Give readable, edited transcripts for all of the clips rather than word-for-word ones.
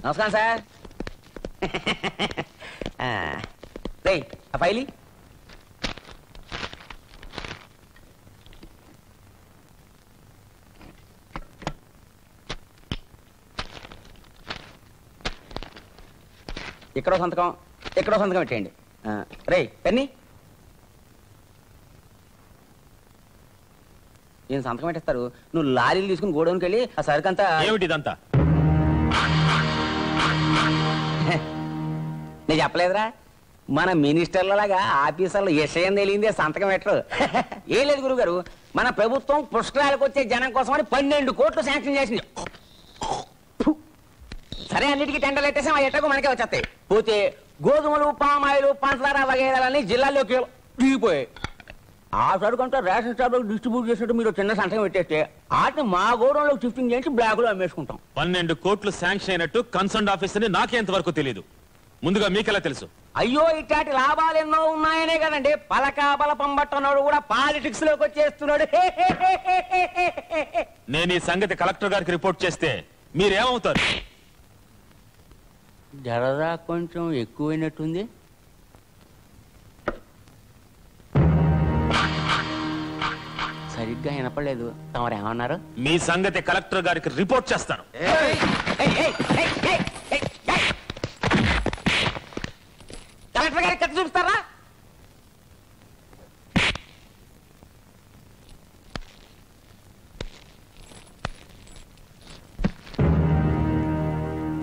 నమస్కారం సార్. రేయ్ ఆ ఫైలి ఇక్కడో సంతకం పెట్టేయండి. రేయ్ పెన్ని నేను సంతకం పెట్టేస్తారు. నువ్వు లారీలు తీసుకుని గోడౌన్కి వెళ్ళి ఆ సరుకంతా. ఏమిటిదంతా? నేను చెప్పలేదురా, మన మినిస్టర్లలాగా ఆఫీసర్లు విషయం తెలియందే సంతకం పెట్టరు. ఏం లేదు గురుగారు, మన ప్రభుత్వం పుష్కరాలకు వచ్చే జనం కోసమని 12 కోట్లు శాంక్షన్ చేసింది. సరే అన్నిటికీ టెండర్లు పెట్టేసాం, ఆ ఎట్టకు మనకే వచ్చేస్తాయి. పోతే గోధుమలు, పామాయిలు, పంచదార వగైరాలన్నీ జిల్లాల్లోకి దిగిపోయాయి. ఆ సరుకంతా రేషన్ షాప్లో డిస్ట్రిబ్యూట్ చేసినట్టు మీరు చిన్న సంతకం పెట్టేస్తే వాటిని మా గోడౌన్లో షిఫ్టింగ్ చేసి బ్లాక్లో అమ్మేసుకుంటాం. 12 కోట్లు శాంక్షన్ అయినట్టు కన్సర్న్ ఆఫీసర్ ని నాకేంతవరకు తెలియదు. ముందుగా మీకెలా తెలుసు? అయ్యో ఇట్లాంటి లాభాలు ఎన్నో ఉన్నాయనే కదండి పలకా బలపం పట్టనోడు కూడా పాలిటిక్స్ లోకి వచ్చేస్తున్నాడు. నేను ఈ సంగతి కలెక్టర్ గారికి రిపోర్ట్ చేస్తే మీరేమవుతారు? జరదా కొంచెం ఎక్కువైనట్టుంది. సరిగ్గా వినపడలేదు. తమరేమన్నారు? మీ సంగతి కలెక్టర్ గారికి రిపోర్ట్ చేస్తాను. కలెక్టర్ గారికి కత్తి చూపిస్తారా?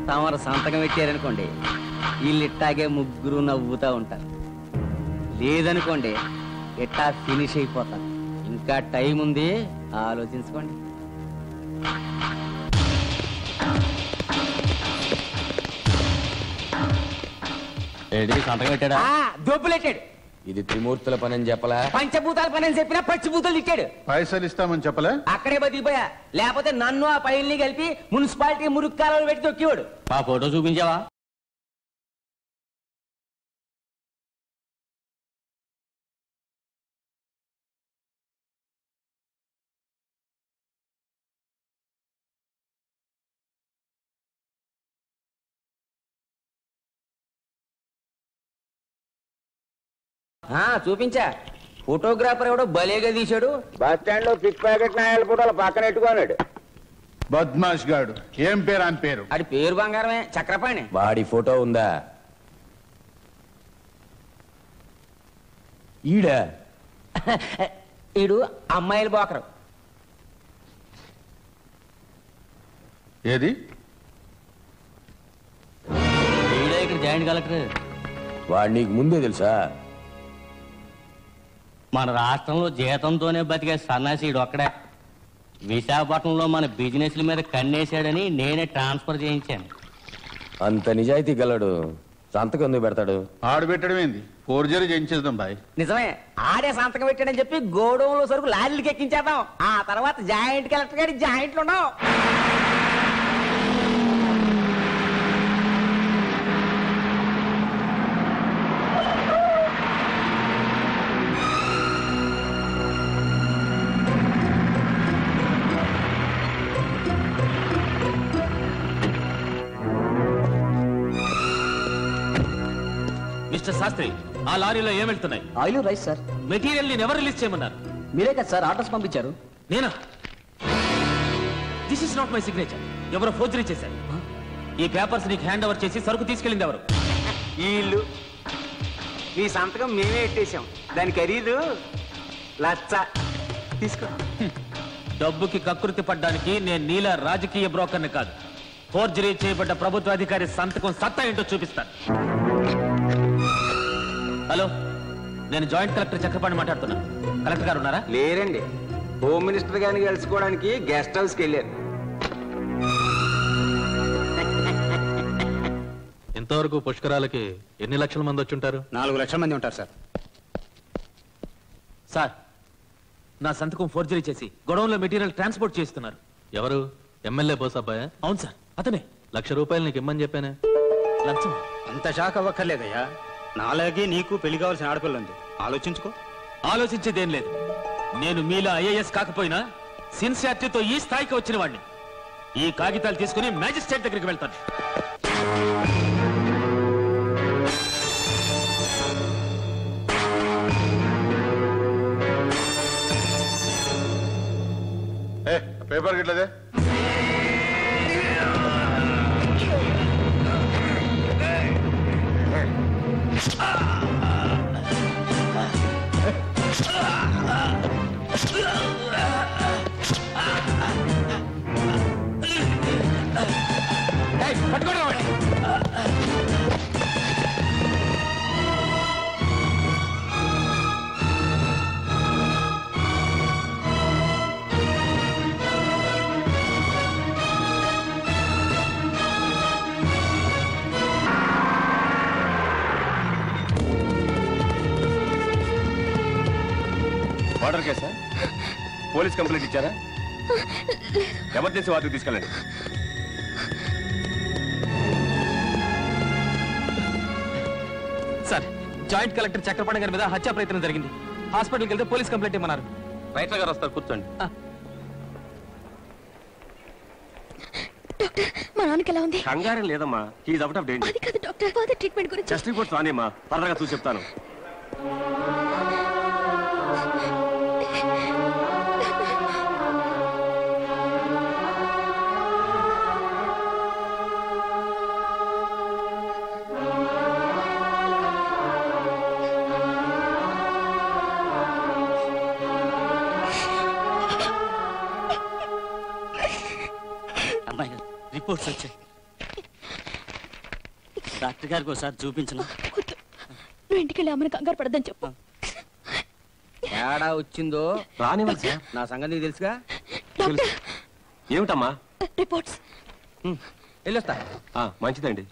తమరు సంతకం పెట్టారనుకోండి, వీళ్ళు ఇట్టాగే ముగ్గురు నవ్వుతూ ఉంటారు. లేదనుకోండి ఇట్టా ఫినిష్ అయిపోతారు. ఇంకా టైం ఉంది, ఆలోచించుకోండి. సంతకం పెట్టాడా? దొబ్బులెట్టాడు. ఇది త్రిమూర్తుల పని అని చెప్పలా? పంచభూతాల పని అని చెప్పినా పచ్చిభూతాలు ఇచ్చాడు. పైసలు ఇస్తామని చెప్పలే? అక్కడే బతికిపోయా. లేకపోతే నన్ను ఆ పైల్ని కలిపి మున్సిపాలిటీ మురుక్కాలలో పెట్టి తొక్కేవాడు. ఆ ఫోటో చూపించావా? చూపించా. ఫోటోగ్రాఫర్ ఎవడో భలేగా తీశాడు. బస్ స్టాండ్ లో పిక్ ప్యాకెట్ నాయాల ఫోటోలు పక్కన పెట్టుకున్నాడు. బద్మాష్ గాడు. ఏం పేరు అని పేరు? అది పేరు బంగారమే, చక్రపాణి. వాడి ఫోటో ఉందా? ఈడా? ఈడు అమ్మాయిల బోకరు. ఏది? ఈడా ఇక్కడ జాయింట్ కలెక్టర్. వాడు నీకు ముందే తెలుసా? మన రాష్ట్రంలో జీతంతోనే బతికే సన్నాసీడు ఒక్కడే. విశాఖపట్నంలో మన బిజినెస్ల మీద కన్నేసాడని నేనే ట్రాన్స్ఫర్ చేయించాను. అంత నిజాయితీ గలడు సంతకం ఎందుకు పెడతాడు? ఆడు పెట్టడం ఏంది? ఫోర్జరీ చేయించేద్దాం బాయ్. నిజమే, ఆడే సంతకం పెట్టాడని చెప్పి గోడౌన్లో సరుకు లారీలకి ఎక్కించేద్దాం. ఆ తర్వాత జాయింట్ కలెక్టర్ గారి జాయింట్లు ఉండవు. మిస్టర్ శాస్త్రి, ఆ లారీలో ఏం వెళ్తున్నాయి? Oil rice sir. మెటీరియల్ నేను ఎవరు రిలీజ్ చేయమన్నారు? మీరే కదా సార్ ఆర్డర్స్ పంపించారు. నేనా? This is not my signature. ఎవరో ఫోర్జరీ చేశారు. ఈ పేపర్స్ నీకు హ్యాండ్ ఓవర్ చేసి సరుకు తీసుకెళ్ళింది ఎవరు? వీళ్ళు. నీ సంతకం మేమే ఎట్టేసాం. దాని ఖరీదు 1,00,000. తీసుకో. డబ్బుకి కకృతి పడ్డానికి నేను నీలా రాజకీయ బ్రోకర్ని కాదు. ఫోర్జరీ చేయబడ్డ ప్రభుత్వ అధికారి సంతకం సత్తా ఏంటో చూపిస్తాను. హలో, నేను జాయింట్ కలెక్టర్ చక్రపాణి మాట్లాడుతున్నా. కలెక్టర్ గారు ఉన్నారా? లేరండి, హోమ్ మినిస్టర్ గారిని కలుసుకోవడానికి గెస్ట్ హౌస్కి వెళ్ళారు. ఇంతవరకు పుష్కరాలకి ఎన్ని లక్షల మంది వచ్చుంటారు? 4 లక్షల మంది ఉంటారు సార్. సార్, నా సంతకం ఫోర్జరీ చేసి గొడవంలో మెటీరియల్ ట్రాన్స్పోర్ట్ చేస్తున్నారు. ఎవరు? ఎమ్మెల్యే బోసబ్బాయా? అవును సార్, అతనే. ₹1,00,000 నీకు ఇమ్మని చెప్పానే. లంచం? అంత షాక్ అవ్వక్కర్లేదయ్యా. నాలాగే నీకు పెళ్లి కావాల్సిన ఆడపిల్ల ఉంది. ఆలోచించుకో. ఆలోచించేదేం లేదు. నేను మీలా ఐఏఎస్ కాకపోయినా సిన్సియారిటీతో ఈ స్థాయికి వచ్చిన వాడిని. ఈ కాగితాలు తీసుకుని మ్యాజిస్ట్రేట్ దగ్గరికి వెళ్తాను. పేపర్ గిట్లదే ఆర్డర్ కేసా? పోలీస్ కంప్లైంట్ ఇచ్చారా? ఎమర్జెన్సీ వార్డుకి తీసుకెళ్ళండి. సార్, జాయింట్ కలెక్టర్ చక్రపాణి గారి మీద హత్యా ప్రయత్నం జరిగింది. హాస్పిటల్కి వెళ్తే పోలీస్ కంప్లైంట్ ఇవ్వమన్నారు. రైటర్ గారు వస్తారు, కూర్చోండి. డాక్టర్, మా నాన్నకి ఎలా ఉంది? కంగారం లేదమ్మా, హీఈస్ అవుట్ ఆఫ్ డేంజర్. అది కాదు డాక్టర్, ఫర్దర్ ట్రీట్మెంట్ గురించి. చెస్ట్ రిపోర్ట్స్ రానేమ్మా, ఫర్దర్గా చూసి చెప్తాను. రిపోర్ట్స్ వచ్చాయి. డాక్టర్ గారికి ఒకసారి చూపించను. నువ్వు ఇంటికి వెళ్ళి అమ్మని కంగారు పడద్దని చెప్పు. తేడా వచ్చిందో రానివ్వండి సార్, నా సంగతి నీకు తెలుసుగా. డాక్టర్, ఏమిటమ్మా? రిపోర్ట్స్. వెళ్ళొస్తా. మంచిదండి.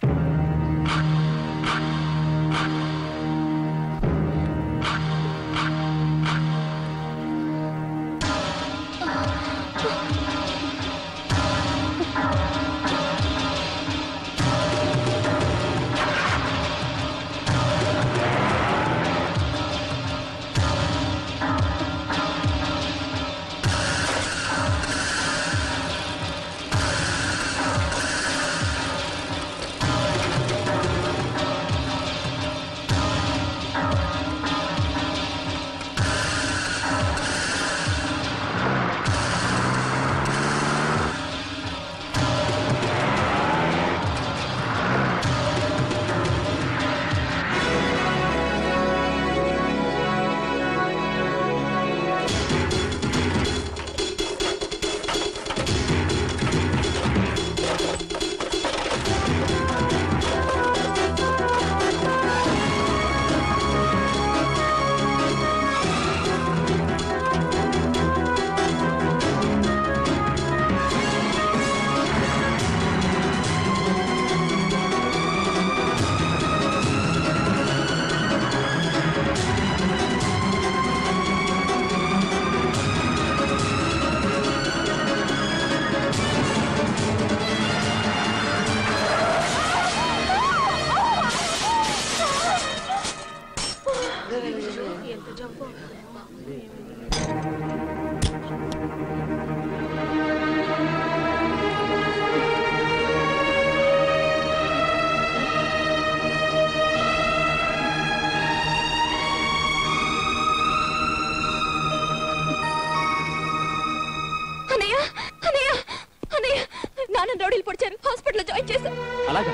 అలాగా?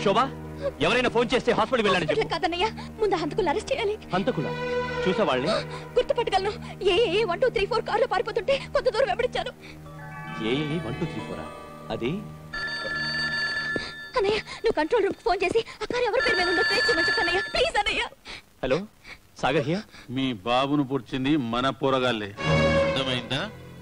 శోభా, ఎవరైనా ఫోన్ చేస్తే హాస్పిటల్ వెళ్ళండి. కాదన్నయ్య, ముందు హంతకులు అరెస్ట్ చేయాలి. హంతకులా? చూసా వాళ్ళని? గుర్తుపట్టగలను. ఏ 1 2 3 4 కార్లో పారిపోతుంటే కొంత దూరం వెంబడించాను. ఏ 1 2 3 4 అది? అన్నయ్య, నువ్వు కంట్రోల్ రూమ్ ఫోన్ చేసి ఆ కారు ఎవరి పేరు మీద ఉందో ట్రేస్ చేయమని చెప్పు అన్నయ్య, ప్లీజ్ అన్నయ్య. Hello, Sagar here. మీ బాబును పుడిచింది మన పోరగాళ్ళే.